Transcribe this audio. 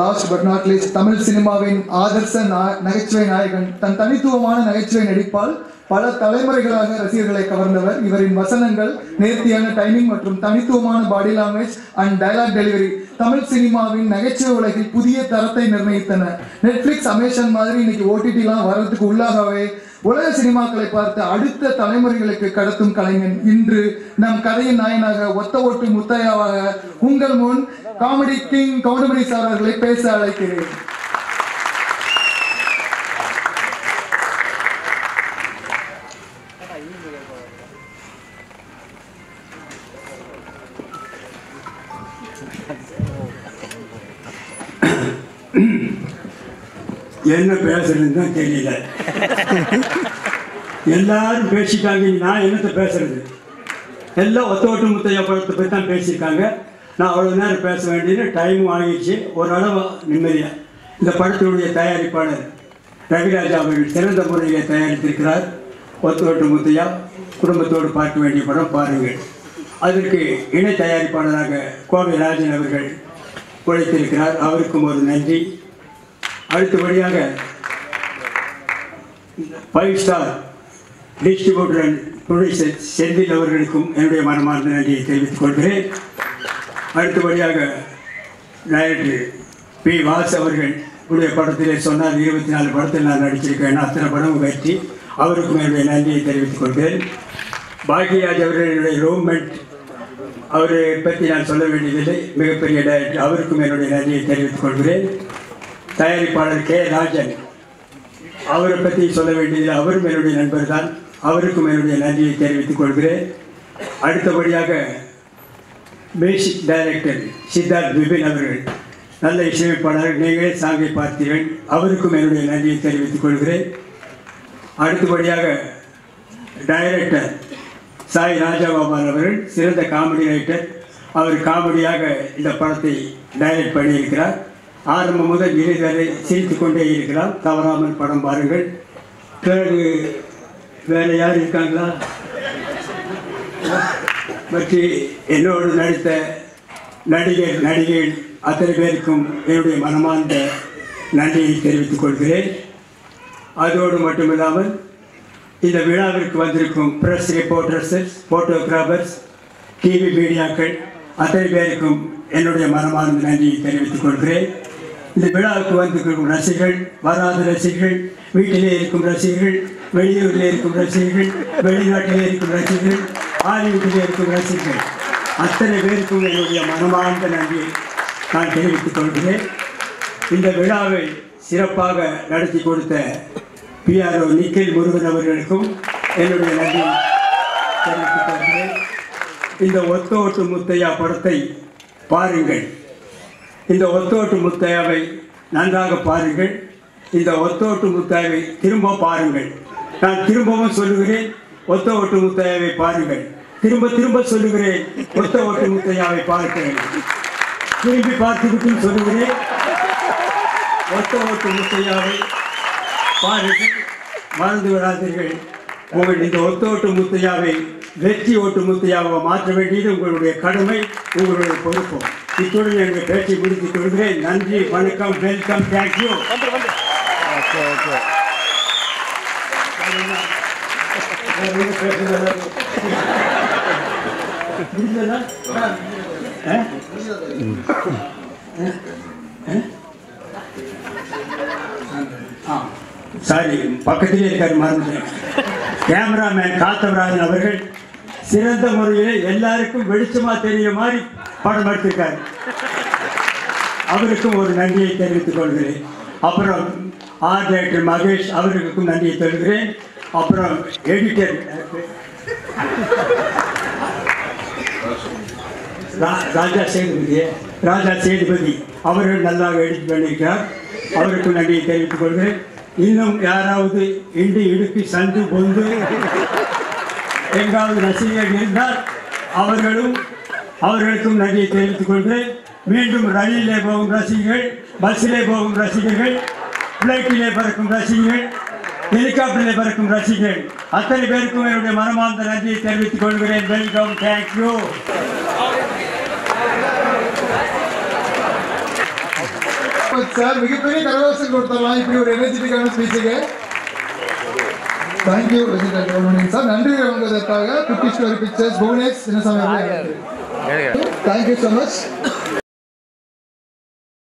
Last but not least Tamil சினிமாவின் ஆதர்ச நகைச்சுவை நாயகன் தன் தனித்துவமான நகைச்சுவை நடிப்பால் பல தலைமுறைகளாக ரசிகர்களை கவர்ந்தவர். இவரின் வசனங்கள், நேர்த்தியான டைமிங் மற்றும் தனித்துவமான body language and dialogue delivery Tamil சினிமாவின் நகைச்சுவை உலகில் புதிய தரத்தை நிர்ணயித்தன. நெட்ஃபிளிக்ஸ், அமேசான் மாதிரி இன்னைக்கு ஓடிடிலாம் வர்றதுக்கு உள்ளாகவே உலக சினிமாக்களை பார்த்து அடுத்த தலைமுறைகளுக்கு கடத்தும் கலைஞன் இன்று நம் கதையின் நாயனாக ஒத்த ஓட்டு முத்தையாவாக உங்கள் முன் காமெடி கிங் கவுண்டமணி சார் அவர்களை பேச அழைக்கிறேன். என்ன பேசுறதுன்னு தான் தெரியல. எல்லாரும் பேசிட்டாங்க, நான் என்னத்தை பேசுறது? எல்லாம் ஒத்த ஓட்டு முத்தையா படத்தை பற்றி தான் பேசியிருக்காங்க. நான் அவ்வளோ நேரம் பேச வேண்டியது டைமும் ஆகிடுச்சு. ஓரளவு நிம்மதியாக இந்த படத்தினுடைய தயாரிப்பாளர் ரவிராஜா அவர்கள் சிறந்த முறையில் தயாரித்திருக்கிறார். ஒத்த ஓட்டு முத்தையா குடும்பத்தோடு பார்க்க வேண்டிய படம், பாருங்கள். அதற்கு இணை தயாரிப்பாளராக கோவை ராஜன் அவர்கள் உழைத்திருக்கிறார். அவருக்கும் ஒரு நன்றி. அடுத்தபடியாக 5 star distributor and producer Senthil அவர்களுக்கும் என்னுடைய மனமார்ந்த நன்றியை தெரிவித்துக் கொள்கிறேன். அடுத்தபடியாக டைரக்டர் பி. வாஸ் அவர்கள் உடைய படத்திலே சொன்னார், 24 படத்தில் நான் நடிச்சிருக்கேன், அத்தனை படம் வெற்றி. அவருக்கும் என்னுடைய நன்றியை தெரிவித்துக் கொள்கிறேன். பாக்யராஜ் அவர்களுடைய ரூம்மேட், அவரை பற்றி நான் சொல்ல வேண்டியதில்லை, மிகப்பெரிய டைரக்டர். அவருக்கும் என்னுடைய நன்றியை தெரிவித்துக் கொள்கிறேன். தயாரிப்பாளர் கே. ராஜன், அவரை பற்றி சொல்ல வேண்டியதில்லை, அவரும் என்னுடைய நண்பர் தான். அவருக்கும் என்னுடைய நன்றியை தெரிவித்துக் கொள்கிறேன். அடுத்தபடியாக மியூசிக் டைரக்டர் சித்தார்த் விபின் அவர்கள், நல்ல இசையமைப்பாளர், நீங்களே சாங்கை பார்த்தீர்கள், அவருக்கும் என்னுடைய நன்றியை தெரிவித்துக் கொள்கிறேன். அடுத்தபடியாக டைரக்டர் சாய் ராஜகோபால் அவர்கள், சிறந்த காமெடி ரைட்டர். அவர் காமெடியாக இந்த படத்தை டைரக்ட் பண்ணியிருக்கிறார். ஆரம்பம் முதல் இறுதி வரை சிரித்து கொண்டே இருக்கிறார். தவறாமல் படம் பாருங்கள். பிறகு வேறு யார் இருக்காங்களா? பற்றி என்னோடு நடித்த நடிகைகள் அத்தனை பேருக்கும் என்னுடைய மனமார்ந்த நன்றியை தெரிவித்துக் கொள்கிறேன். அதோடு மட்டுமில்லாமல் இந்த விழாவிற்கு வந்திருக்கும் பிரஸ் ரிப்போர்ட்டர்ஸ், ஃபோட்டோகிராஃபர்ஸ், டிவி மீடியாக்கள் அத்தனை பேருக்கும் என்னுடைய மனமார்ந்த நன்றியை தெரிவித்துக் கொள்கிறேன். இந்த விழாவுக்கு வந்திருக்கும் ரசிகர்கள், வராத ரசிகர்கள், வீட்டிலே இருக்கும் ரசிகர்கள், வெளியூரில் இருக்கும் ரசிகர்கள், வெளிநாட்டிலே இருக்கும் ரசிகர்கள், ஹாலிவுட்டிலே இருக்கும் ரசிகர்கள் அத்தனை பேருக்கும் என்னுடைய மனமார்ந்த நன்றியை நான் தெரிவித்துக் கொள்கிறேன். இந்த விழாவை சிறப்பாக நடத்தி கொடுத்த PRO நிக்கில் முருகன் அவர்களுக்கும் என்னுடைய நன்றியை தெரிவித்துக் கொள்கிறேன். இந்த ஒத்த ஓட்டு முத்தையா படத்தை பாருங்கள். இந்த ஒத்தோட்டு முத்தையாவை நன்றாக பாருங்கள். இந்த ஒத்தோட்டு முத்தையாவை திரும்ப பாருங்கள். நான் திரும்பவும் சொல்லுகிறேன், ஒத்த ஓட்டு முத்தையாவை பாருங்கள். திரும்ப திரும்ப சொல்லுகிறேன், ஒத்த ஓட்டு முத்தையாவை பார்க்கிறேன். திரும்பி பார்த்துவிட்டு சொல்லுகிறேன், ஒத்த ஓட்டு முத்தையாவை பாருங்கள். மறந்து விடாதீர்கள். உங்கள் இந்த ஒத்த ஓட்டு முத்தையாவை வெற்றி ஓட்டு முத்தையாவை மாற்ற வேண்டியது உங்களுடைய கடமை, உங்களுடைய பொறுப்பு. இத்துடன் எங்கள் பேச்சை முடித்துக் கொள்கிறேன். நன்றி, வணக்கம், வெல்கம், தேங்க்யூ. சாரி, பக்கத்திலே இருக்காரு, மறந்துட்டேன். கேமராமேன் காத்தவராஜன் அவர்கள் சிறந்த முறையில் எல்லாருக்கும் வெளிச்சமா தெரிய மாதிரி படம் எடுத்திருக்காரு. அவருக்கும் ஒரு நன்றியை தெரிவித்துக் கொள்கிறேன். அப்புறம் ஆர்ட் டைரக்டர் மகேஷ் அவர்களுக்கும் நன்றியை தெரிவிக்கிறேன். அப்புறம் எடிட்டர் ராஜா சேதுபதி அவர்கள் நல்லாக எடிட் பண்ணியிருக்கிறார். அவருக்கும் நன்றியை தெரிவித்துக் கொள்கிறேன். இன்னும் யாராவது இண்டு இடுக்கு சந்து பொந்து எங்காவது ரசிகர்கள் இருந்தால் அவர்களுக்கும் நன்றியை தெரிவித்துக் கொள்கிறேன். மீண்டும் ரயிலே போகும் ரசிகர்கள், பஸ்ஸிலே போகும் ரசிகர்கள், பிளைட்டிலே பறக்கும் ரசிகர்கள், ஹெலிகாப்டரிலே பறக்கும் ரசிகர்கள் அத்தனை பேருக்கும் என்னுடைய மனமார்ந்த நன்றியை தெரிவித்துக் கொள்கிறேன். Welcome, thank you. Much sir. மிகப்பெரிய கரகோஷம் கொடுத்துடலாம் இப்படி ஒரு எனர்ஜெட்டிக்கான ஸ்பீச்சுக்கு. Thank you sir. நன்றி வழங்குவதற்காக 50 story pictures Bhuvanesh Chinnasamy. Thank you so much.